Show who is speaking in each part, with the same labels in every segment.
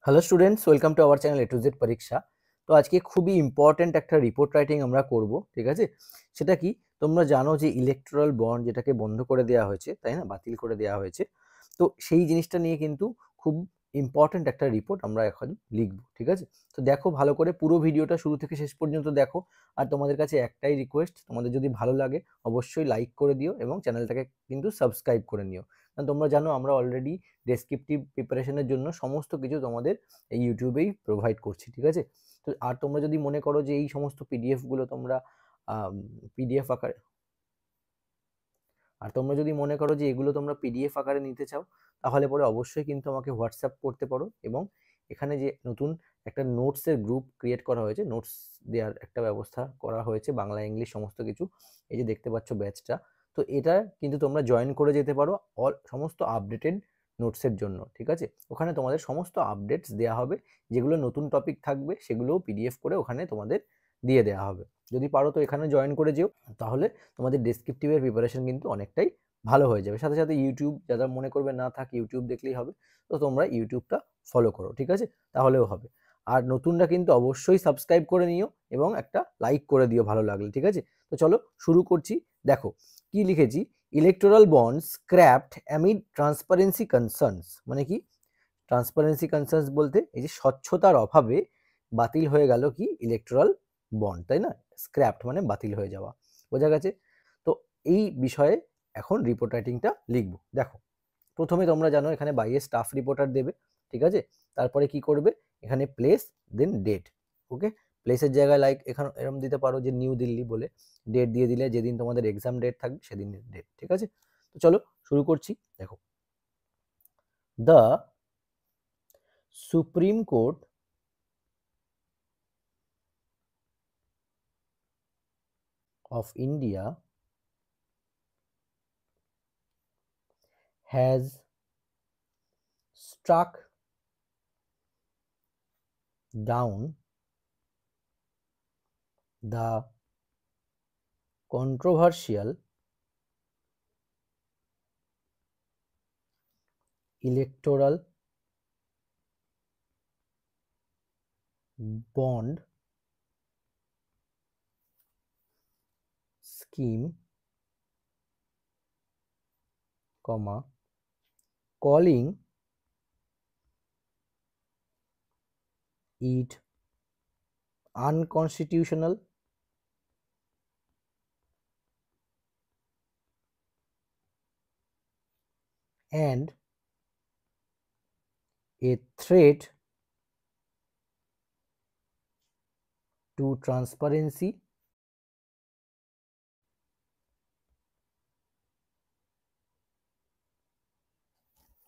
Speaker 1: Hello students, welcome to our channel A to Z পরীক্ষা। তো আজকে খুবই ইম্পর্ট্যান্ট একটা রিপোর্ট রাইটিং আমরা করব, ঠিক আছে? সেটা কি, তোমরা জানো যে ইলেকটোরাল বন্ড যেটাকে বন্ধ করে দেওয়া হয়েছে, তাই না, বাতিল করে দেওয়া হয়েছে। তো সেই জিনিসটা নিয়ে কিন্তু খুব ইম্পর্ট্যান্ট একটা রিপোর্ট আমরা এখন লিখব, ঠিক আছে? তো দেখো ভালো করে পুরো ভিডিওটা শুরু থেকে শেষ পর্যন্ত দেখো। আর তোমাদের কাছে একটাই রিকোয়েস্ট, তোমাদের যদি ভালো লাগে অবশ্যই লাইক করে দিও এবং চ্যানেলটাকে কিন্তু সাবস্ক্রাইব করে নিও। কারণ তোমরা জানো আমরা অলরেডি ডেসক্রিপটিভ প্রিপারেশনের জন্য সমস্ত কিছু তোমাদের এই ইউটিউবেই প্রোভাইড করছি, ঠিক আছে? তো আর তোমরা যদি মনে করো যে এই সমস্ত পিডিএফগুলো তোমরা পিডিএফ আকারে এগুলো তোমরা পিডিএফ আকারে নিতে চাও, তাহলে পরে অবশ্যই কিন্তু আমাকে হোয়াটসঅ্যাপ করতে পারো। এবং এখানে যে নতুন একটা নোটসের গ্রুপ ক্রিয়েট করা হয়েছে, নোটস দেওয়ার একটা ব্যবস্থা করা হয়েছে, বাংলা ইংলিশ সমস্ত কিছু, এই যে দেখতে পাচ্ছ ব্যাচটা। তো এটা কিন্তু তোমরা জয়েন করে যেতে পারো সমস্ত আপডেটেড নোটসের জন্য, ঠিক আছে? ওখানে তোমাদের সমস্ত আপডেটস দেওয়া হবে, যেগুলো নতুন টপিক থাকবে সেগুলোও পিডিএফ করে ওখানে তোমাদের দিয়ে দেওয়া হবে। যদি পারো তো এখানে জয়েন করে যেও, তাহলে তোমাদের ডেসক্রিপটিভের প্রিপারেশন কিন্তু অনেকটাই ভালো হয়ে যাবে। সাথে সাথে ইউটিউব, যারা মনে করবে না থাক ইউটিউব দেখলেই হবে, তো তোমরা ইউটিউবটা ফলো করো, ঠিক আছে? তাহলেও হবে। আর নতুনরা কিন্তু অবশ্যই সাবস্ক্রাইব করে নিও এবং একটা লাইক করে দিও ভালো লাগলে, ঠিক আছে? তো চলো শুরু করছি। দেখো কি লিখেছি, electoral bond scrapped amid transparency concerns. মানে কি ট্রান্সপারেন্সি কনসার্নস বলতে এই যে স্বচ্ছতার অভাবে বাতিল হয়ে গেল কি ইলেকটোরাল বন্ড, তাই না? স্ক্র্যাপড মানে বাতিল হয়ে যাওয়া, বোঝা গেছে? তো এই বিষয়ে এখন রিপোর্ট রাইটিংটা লিখবো। দেখো প্রথমে তোমরা জানো এখানে বাইরে স্টাফ রিপোর্টার দেবে, ঠিক আছে? তারপরে কি করবে, এখানে প্লেস দেন ডেট। ওকে, প্লেসের জায়গায় লাইক এখানে এরকম দিতে পারো যে নিউ দিল্লি বলে, ডেট দিয়ে দিলে যেদিন তোমাদের এক্সাম ডেট থাকবে সেদিনের ডেট, ঠিক আছে? তো চলো শুরু করছি। দেখো, the supreme court of India has struck down the controversial electoral bond scheme, calling it unconstitutional and a threat to transparency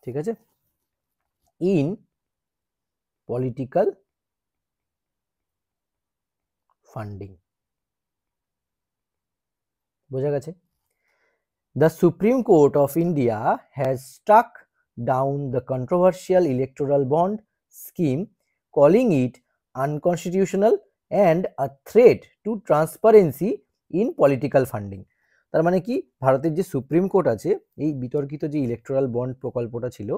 Speaker 1: ঠিক আছে in political funding, বোঝা গেছে? The Supreme Court of India has struck down the controversial electoral bond scheme, calling it unconstitutional and a threat to transparency in political funding. তার মানে কি, ভারতের যে supreme court আছে এই বিতর্কিত যে ইলেকটোরাল বন্ড প্রকল্পটা ছিল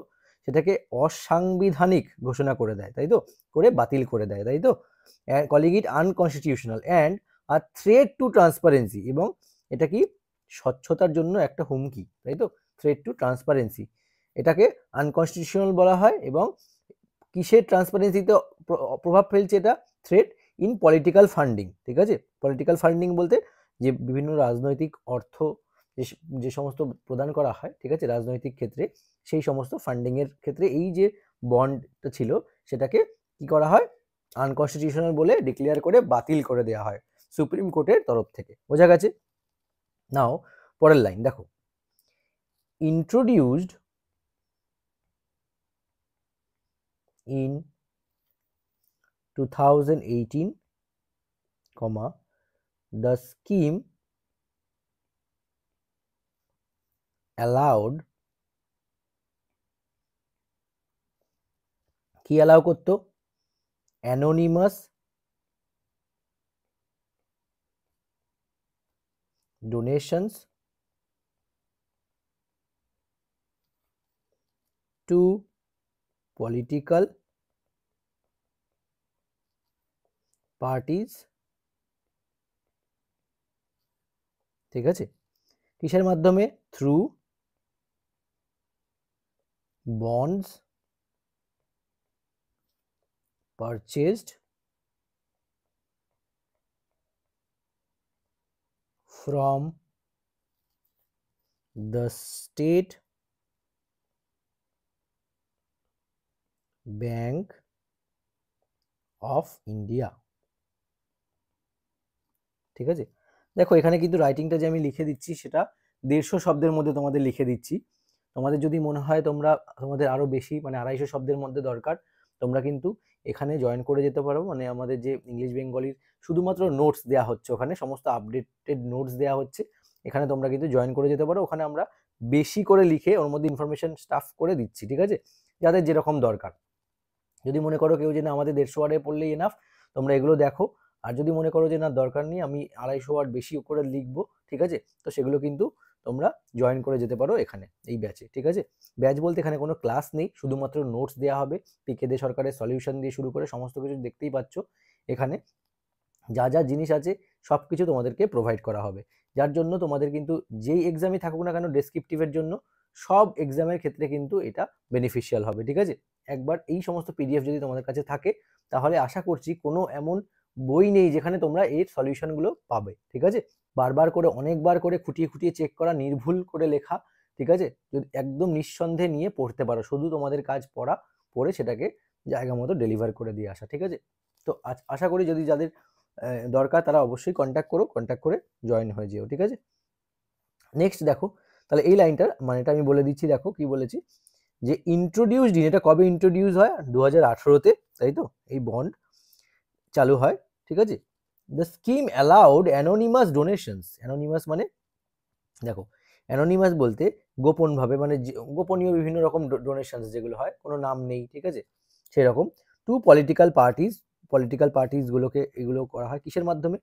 Speaker 1: সেটাকে অসাংবিধানিক ঘোষণা করে দেয়, তাই তো, করে বাতিল করে দেয়, তাই তো, calling it unconstitutional and a threat to transparency, এবং এটা কি স্বচ্ছতার জন্য একটা হুমকি, তাই তো, থ্রেট টু ট্রান্সপারেন্সি, এটাকে আনকনস্টিটিউশনাল বলা হয়। এবং কিসের ট্রান্সপারেন্সিতে প্রভাব ফেলছে এটা, থ্রেট ইন পলিটিক্যাল ফান্ডিং, ঠিক আছে? পলিটিক্যাল ফান্ডিং বলতে যে বিভিন্ন রাজনৈতিক অর্থ যে সমস্ত প্রদান করা হয়, ঠিক আছে, রাজনৈতিক ক্ষেত্রে, সেই সমস্ত ফান্ডিং এর ক্ষেত্রে এই যে বন্ডটা ছিল সেটাকে কি করা হয়, আনকনস্টিটিউশনাল বলে ডিক্লেয়ার করে বাতিল করে দেওয়া হয় সুপ্রিম কোর্টের তরফ থেকে, বোঝা গেছে? নাও পরের লাইন দেখো, introduced in 2018, the scheme allowed, কি অ্যালাউ করতো, anonymous donations to political parties, ঠিক আছে, কিসের মাধ্যমে? Through bonds purchased from the State Bank of India, ঠিক আছে। দেখো এখানে কিন্তু রাইটিংটা যে আমি লিখে দিচ্ছি সেটা 150 শব্দের মধ্যে তোমাদের লিখে দিচ্ছি। তোমাদের যদি মনে হয় তোমাদের আরো বেশি মানে 250 শব্দের মধ্যে দরকার, তোমরা কিন্তু এখানে জয়েন করে যেতে পারো। মানে আমাদের যে ইংলিশ বেঙ্গলির শুধুমাত্র নোটস দেওয়া হচ্ছে, ওখানে সমস্ত আপডেটেড নোটস দেওয়া হচ্ছে, এখানে তোমরা কিন্তু জয়েন করে যেতে পারো। ওখানে আমরা বেশি করে লিখে ওর মধ্যে ইনফরমেশন স্টাফ করে দিচ্ছি, ঠিক আছে, যাদের যেরকম দরকার। যদি মনে করো কেউ যে না আমাদের 150 ওয়ার্ডে পড়লেই এনাফ, তোমরা এগুলো দেখো। আর যদি মনে করো যে না দরকার নেই, আমি 250 ওয়ার্ড বেশি করে লিখবো, ঠিক আছে, তো সেগুলো কিন্তু তোমরা জয়েন করে যেতে পারো এখানে এই ব্যাচে, ঠিক আছে। ব্যাচ বলতে এখানে কোনো ক্লাস নেই, শুধুমাত্র নোটস দেওয়া হবে। পিকে দে সরকারের সলিউশন দিয়ে শুরু করে সমস্ত কিছু দেখতেই পাচ্ছ। এখানে যা যা জিনিস আছে সব কিছু তোমাদেরকে প্রোভাইড করা হবে, যার জন্য তোমাদের কিন্তু যেই এক্সামই থাকুক না কেন ডেসক্রিপটিভের জন্য সব এক্সামের ক্ষেত্রে কিন্তু এটা বেনিফিশিয়াল হবে, ঠিক আছে। একবার এই সমস্ত পিডিএফ যদি তোমাদের কাছে থাকে তাহলে আশা করছি কোনো এমন বই নেই যেখানে তোমরা এর সলিউশনগুলো পাবে, ঠিক আছে। বারবার করে অনেকবার করে খুঁটিয়ে খুঁটিয়ে চেক করা, নির্ভুল করে লেখা, ঠিক আছে, যদি একদম নিঃসন্দেহে নিয়ে পড়তে পারো, শুধু তোমাদের কাজ পড়ে সেটাকে জায়গা মতো ডেলিভার করে দিয়ে আসা, ঠিক আছে। তো আশা করি যদি যাদের দরকার তারা অবশ্যই কন্ট্যাক্ট করে জয়েন হয়ে যেও, ঠিক আছে। নেক্সট দেখো তাহলে এই লাইনটার মানেটা আমি বলে দিচ্ছি। দেখো কি বলেছি, যে ইন্ট্রোডিউসড ইন, এটা কবে ইন্ট্রোডিউস হয়? 2018-তে, তাই তো, এই বন্ড চালু হয়, ঠিক আছে। The scheme allowed anonymous donations. Anonymous মানে দেখো, অ্যানোনিমাস বলতে গোপনভাবে, মানে গোপনীয় বিভিন্ন রকম ডোনেশনস যেগুলো হয়, কোনো নাম নেই, ঠিক আছে, সেরকম টু পলিটিক্যাল পার্টিস গুলোকে এগুলো করা হয় কিসের মাধ্যমে?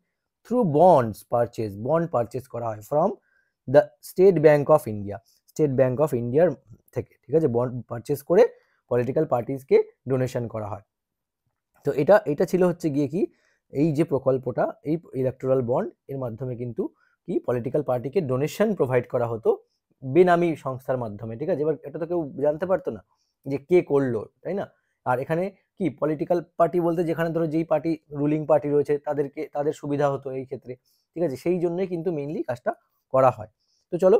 Speaker 1: থ্রু বন্ড পারচেজ করা হয় from the state bank of India, state bank of ইন্ডিয়ার থেকে, ঠিক আছে, বন্ড পারচেজ করে পলিটিক্যাল পার্টিসকে ডোনেশন করা হয়। তো এটা ছিল হচ্ছে গিয়ে কি, এই যে প্রকল্পটা, এই ইলেকটোরাল বন্ড এর মাধ্যমে কিন্তু কি পলিটিক্যাল পার্টিকে ডোনেশন প্রোভাইড করা হতো বেনামি সংস্থার মাধ্যমে, ঠিক আছে। এবার এটা তো কেউ জানতে পারতো না যে কে করলো, তাই না। আর এখানে কি পলিটিক্যাল পার্টি বলতে যেখানে ধরো যেই পার্টি রুলিং পার্টি রয়েছে তাদের সুবিধা হতো এই ক্ষেত্রে, ঠিক আছে, সেই জন্যই কিন্তু মেইনলি কাজটা করা হয়। তো চলো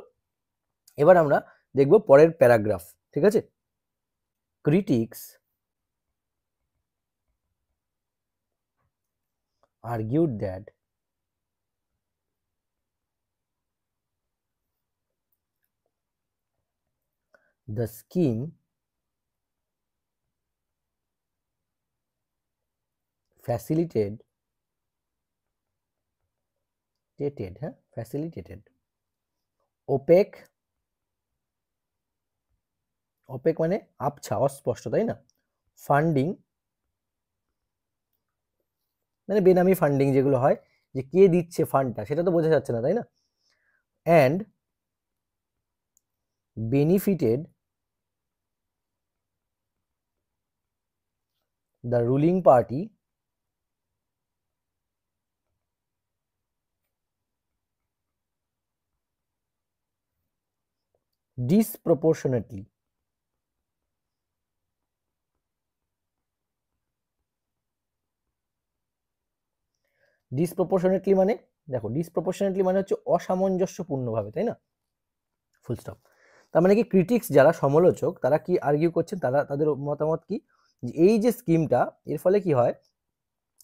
Speaker 1: এবার আমরা দেখব পরের প্যারাগ্রাফ, ঠিক আছে। Critics argued that the scheme facilitated opaque মানে আবছা, অস্পষ্ট, তাই না, ফান্ডিং মানে বেনামি ফান্ডিং যেগুলো হয়, যে কে দিচ্ছে ফান্ডটা সেটা তো বোঝা যাচ্ছে না, তাই না, and benefited the ruling party disproportionately. Disproportionately মানে দেখো, ডিসপ্রপোর্শনেটলি মানে হচ্ছে অসামঞ্জস্যপূর্ণভাবে, তাই না, ফুল স্টপ। তার মানে কি ক্রিটিক্স যারা সমালোচক তারা কি আর্গিউ করছেন, তাদের মতামত কি, যে এই যে স্কিমটা এর ফলে কি হয়,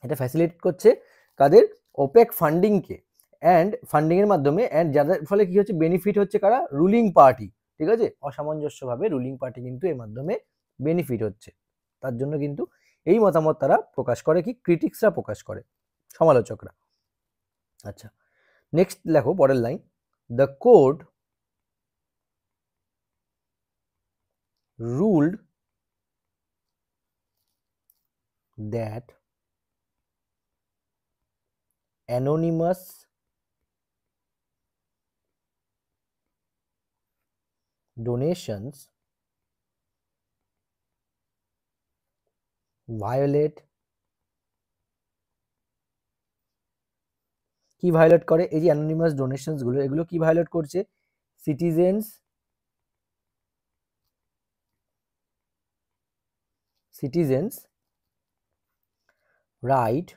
Speaker 1: এটা ফ্যাসিলিটেট করছে কাদের, ওপেক ফান্ডিংকে, অ্যান্ড ফান্ডিং এর মাধ্যমে, অ্যান্ড যাদের ফলে কি হচ্ছে বেনিফিট হচ্ছে কারা, রুলিং পার্টি, ঠিক আছে, অসামঞ্জস্যভাবে রুলিং পার্টি কিন্তু এর মাধ্যমে বেনিফিট হচ্ছে। তার জন্য কিন্তু এই মতামত তারা প্রকাশ করে, কি ক্রিটিক্সরা প্রকাশ করে, সমালোচকরা। আচ্ছা নেক্সট লেখো পরের line, the code ruled that anonymous donations violate কি ভায়োলেট করে, এই যে অ্যানোনিমাস ডোনেশনস গুলো, এগুলো কি ভায়োলেট করছে, সিটিজেন্স রাইট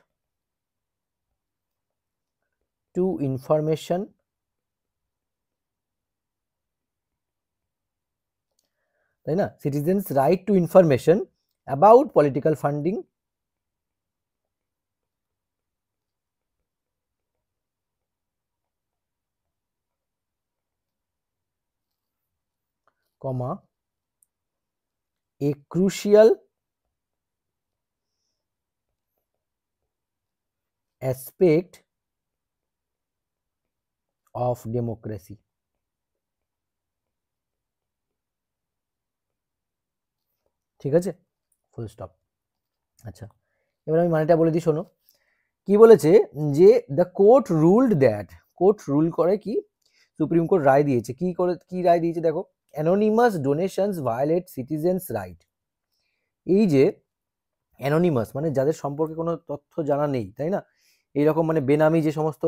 Speaker 1: টু ইনফরমেশন, তাই না, citizens right two information about political funding comma a crucial aspect of democracy। ঠিক আছে, ফুল স্টপ। আচ্ছা, এবার আমি মানেটা বলে দিই, শোনো কি বলেছে, যে the court ruled that, court rule করে কি, সুপ্রিম কোর্ট রায় দিয়েছে, কি করে, কি রায় দিয়েছে দেখো, anonymous donations violate citizens right. এই যে অ্যানোনিমাস মানে যাদের সম্পর্কে কোনো তথ্য জানা নেই, তাই না, এইরকম মানে বেনামি যে সমস্ত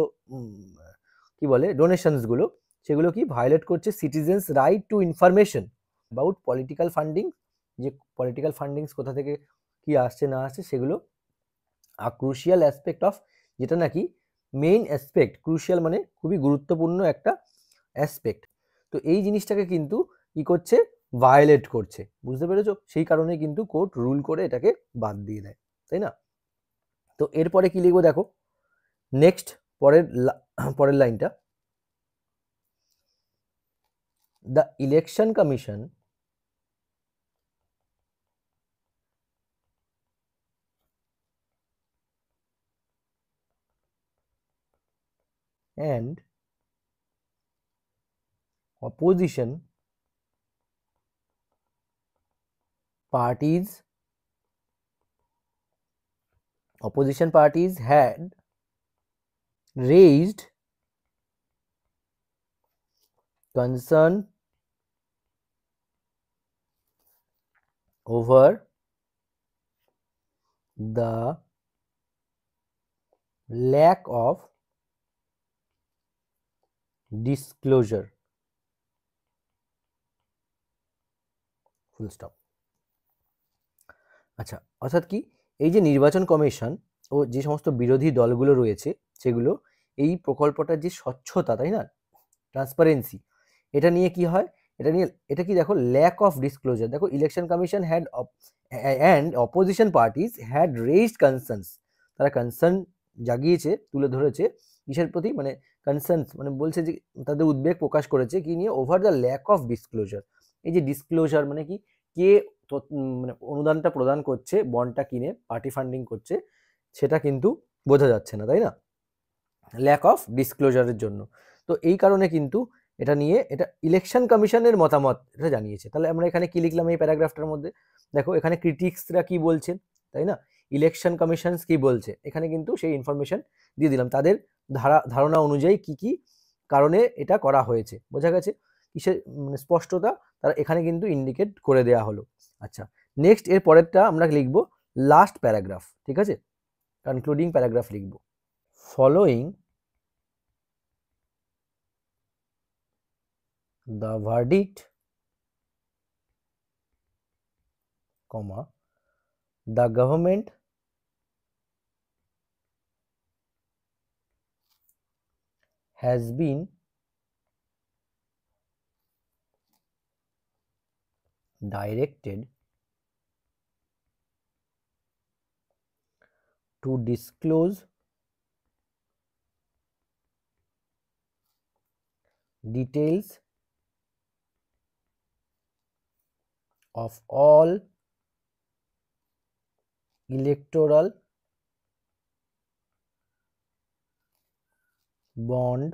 Speaker 1: কি বলে ডোনেশনস গুলো, সেগুলো কি ভায়োলেট করছে citizens right two information about political funding, যে পলিটিক্যাল ফান্ডিংস কোথা থেকে কি আসছে না আসছে সেগুলো, আর ক্রুশিয়াল অ্যাসপেক্ট অফ, যেটা নাকি মেইন অ্যাসপেক্ট, ক্রুশিয়াল মানে খুবই গুরুত্বপূর্ণ একটা অ্যাসপেক্ট, তো এই জিনিসটাকে কিন্তু কি করছে, ভায়োলেট করছে, বুঝতে পেরেছো, সেই কারণে কিন্তু কোর্ট রুল করে এটাকে বাদ দিয়ে দেয়, তাই না। তো এরপরে কি লিখবো দেখো, নেক্সট পরের লাইনটা, the election commission and opposition parties had raised concern over the lack of disclosure, full stop. আচ্ছা, অর্থাৎ কি, এই যে নির্বাচন কমিশন ও যে সমস্ত বিরোধী দলগুলো রয়েছে সেগুলো এই প্রকল্পটার যে স্বচ্ছতা, তাই না, ট্রান্সপারেন্সি, এটা নিয়ে কি হয়, এটা কি দেখো, ল্যাক অফ ডিসক্লোজার, দেখো election commission had and opposition parties had raised concerns, তারা কনসার্ন জাগিয়েছে, তুলে ধরেছে কিসের প্রতি, মানে কনসার্নস মানে বলছে যে তাদের উদ্বেগ প্রকাশ করেছে কি নিয়ে, over the lack of disclosure, এই যে ডিসক্লোজার মানে কি, কে মানে অনুদানটা প্রদান করছে, বন্ডটা কিনে পার্টি ফান্ডিং করছে, সেটা কিন্তু বোঝা যাচ্ছে না, তাই না, ল্যাক অফ ডিসক্লোজারের জন্য। তো এই কারণে কিন্তু এটা নিয়ে, এটা ইলেকশন কমিশনের মতামত এটা জানিয়েছে। তাহলে আমরা এখানে কি লিখলাম এই প্যারাগ্রাফটার মধ্যে, দেখো এখানে ক্রিটিক্সরা কি বলছেন, তাই না, ইলেকশন কমিশন কি বলছে, এখানে কিন্তু সেই ইনফরমেশন দিয়ে দিলাম, তাদের ধারণা অনুযায়ী কি কি কারণে এটা করা হয়েছে, বোঝা গেছে, কিসের মানে স্পষ্টতা তারা এখানে কিন্তু ইন্ডিকেট করে দেয়া হলো। আচ্ছা, নেক্সট এর পরেরটা আমরা লিখব লাস্ট প্যারাগ্রাফ, ঠিক আছে, কনক্লুডিং প্যারাগ্রাফ লিখব, following the verdict, comma, the government has been directed to disclose details of all electoral bond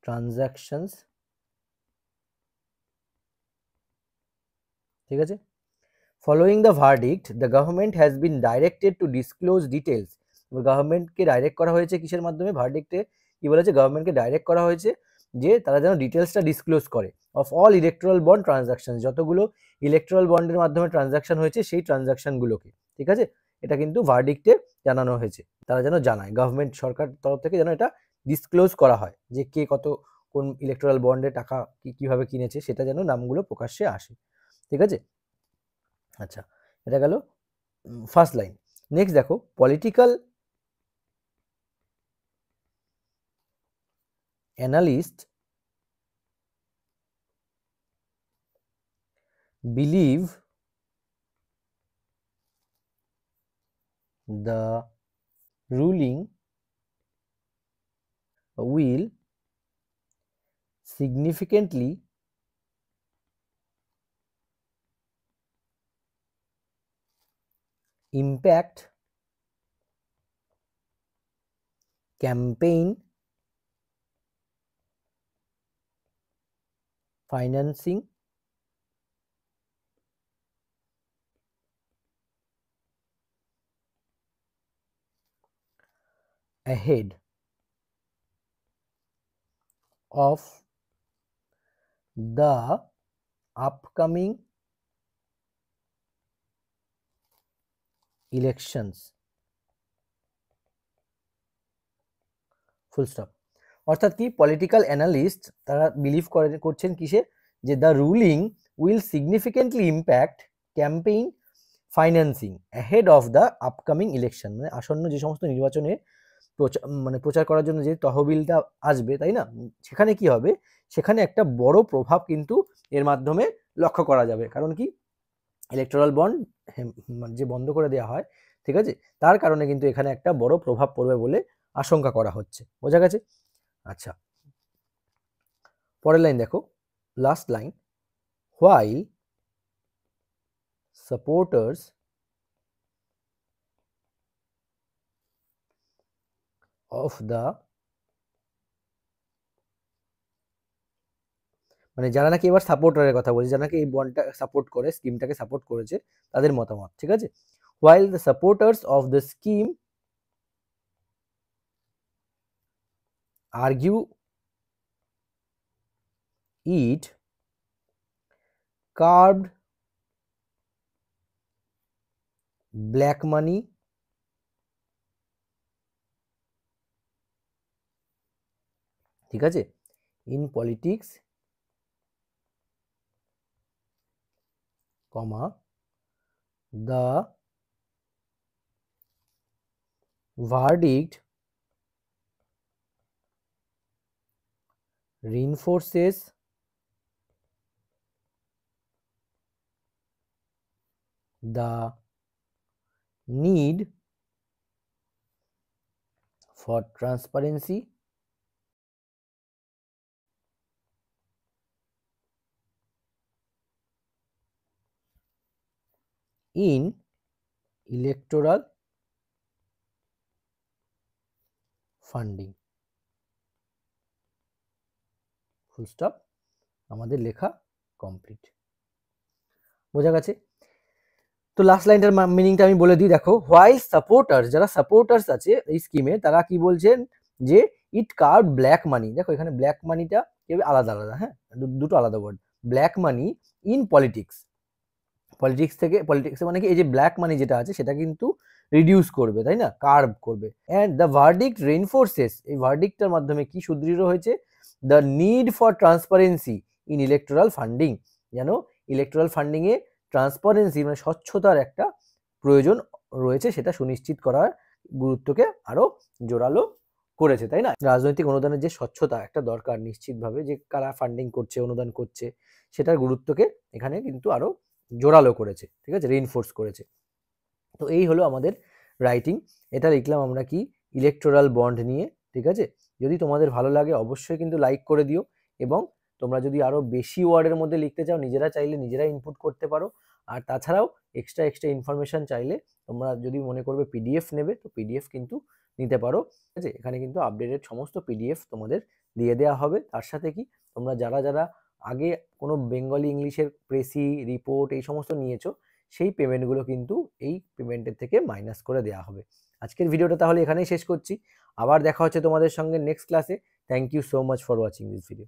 Speaker 1: transactions, ঠিক আছে, following the verdict the government has been directed to disclose details, গভর্নমেন্টকে direct করা হয়েছে কিসের মাধ্যমে, ভার্ডিক্টে কি বলেছে, গভর্নমেন্টকে ডাইরেক্ট করা হয়েছে যে তারা যেন ডিটেলসটা ডিসক্লোজ করে, of all electoral bond transaction, যতগুলো ইলেকট্রাল বন্ডের মাধ্যমে ট্রানজাকশন হয়েছে সেই ট্রানজাকশনগুলোকে, ঠিক আছে, এটা কিন্তু ভার্ডিক্টে জানানো হয়েছে। তারা যেন জানায়, গভর্নমেন্ট সরকার তরফ থেকে যেন এটা ডিসক্লোজ করা হয় যে কে কত কোন ইলেকটোরাল বন্ডে টাকা কিভাবে কিনেছে, সেটা যেন নামগুলো প্রকাশ্যে আসে। ঠিক আছে, আচ্ছা এটা গেল ফার্স্ট লাইন। নেক্সট দেখো, political analyst believe the ruling will significantly impact campaign financing ahead of the upcoming elections, full stop. অর্থাৎ কি, পলিটিক্যাল অ্যানালিস্ট তারা বিলিভ করছেন কিসে, যে the ruling will significantly impact campaign financing ahead of the upcoming election, মানে আসন্ন যে সমস্ত নির্বাচনে প্রচার করার জন্য যে তহবিলটা আসবে, তাই না, সেখানে কি হবে, সেখানে একটা বড় প্রভাব কিন্তু এর মাধ্যমে লক্ষ্য করা যাবে। কারণ কি, ইলেকটোরাল বন্ড যে বন্ধ করে দেওয়া হয়, ঠিক আছে, তার কারণে কিন্তু এখানে একটা বড় প্রভাব পড়বে বলে আশঙ্কা করা হচ্ছে। বোঝা গেছে? আচ্ছা, পরের লাইন দেখো, last line, while supporters of the, মানে যারা নাকি এবার সাপোর্টারের কথা বলছে, যারা নাকি এই বন্ডটা সাপোর্ট করে, স্কিমটাকে সাপোর্ট করেছে, তাদের মতামত, ঠিক আছে, while the supporters of the scheme argue it curved black money ঠিক আছে in politics, comma the verdict reinforces the need for transparency in electoral funding, full stop. আমাদের লেখা কমপ্লিট। বোঝা গেছে? তো লাস্ট লাইনটার মিনিংটা আমি বলে দিই, দেখো, হোয়াইল সাপোর্টার্স, যারা সাপোর্টার্স আছে এই স্কিমে, তারা কি বলছেন, যে ইট কার্ভ ব্ল্যাক মানি, দেখো এখানে ব্ল্যাক মানিটা আলাদা আলাদা, হ্যাঁ, দুটো আলাদা word, black money in politics, politics থেকে, পলিটিক্স মানে কি, এই যে ব্ল্যাক মানি যেটা আছে সেটা কিন্তু রিডিউস করবে, তাই না, কার্ভ করবে। অ্যান্ড দ্য ভার্ডিক্ট রেইনফোর্সেস, এই ভার্ডিক্টটার মাধ্যমে কি সুদৃঢ় হয়েছে, the need for transparency in electoral funding, যেন ইলেকটোরাল ফান্ডিং এ ট্রান্সপারেন্সি মানে স্বচ্ছতার একটা প্রয়োজন রয়েছে, সেটা সুনিশ্চিত করার গুরুত্বকে আরো জোরালো করেছে, তাই না। রাজনৈতিক অনুদানের যে স্বচ্ছতা একটা দরকার, নিশ্চিতভাবে যে কারা ফান্ডিং করছে, অনুদান করছে, সেটার গুরুত্বকে এখানে কিন্তু আরো জোরালো করেছে, ঠিক আছে, রিইনফোর্স করেছে। তো এই হলো আমাদের রাইটিং, এটা লিখলাম আমরা কি, ইলেকটোরাল বন্ড নিয়ে, ঠিক আছে। যদি তোমাদের ভালো লাগে অবশ্যই কিন্তু লাইক করে দিও, এবং তোমরা যদি আরো বেশি ওয়ার্ডের মধ্যে লিখতে চাও, নিজেরা চাইলে নিজেরা ইনপুট করতে পারো। আর তাছাড়াও এক্সট্রা ইনফরমেশন চাইলে তোমরা যদি মনে করবে পিডিএফ নেবে, তো পিডিএফ কিন্তু নিতে পারো, ঠিক আছে। এখানে কিন্তু আপডেটেড সমস্ত পিডিএফ তোমাদের দিয়ে দেওয়া হবে। তার সাথে কি, তোমরা যারা যারা আগে কোনো বেঙ্গলি ইংলিশের প্রেসি রিপোর্ট এই সমস্ত নিয়েছো, সেই পেমেন্টগুলো কিন্তু এই পেমেন্টের থেকে মাইনাস করে দেওয়া হবে। আজকের ভিডিওটা তাহলে এখানেই শেষ করছি, আবার দেখা হচ্ছে তোমাদের সঙ্গে নেক্সট ক্লাসে। Thank you so much for watching this video.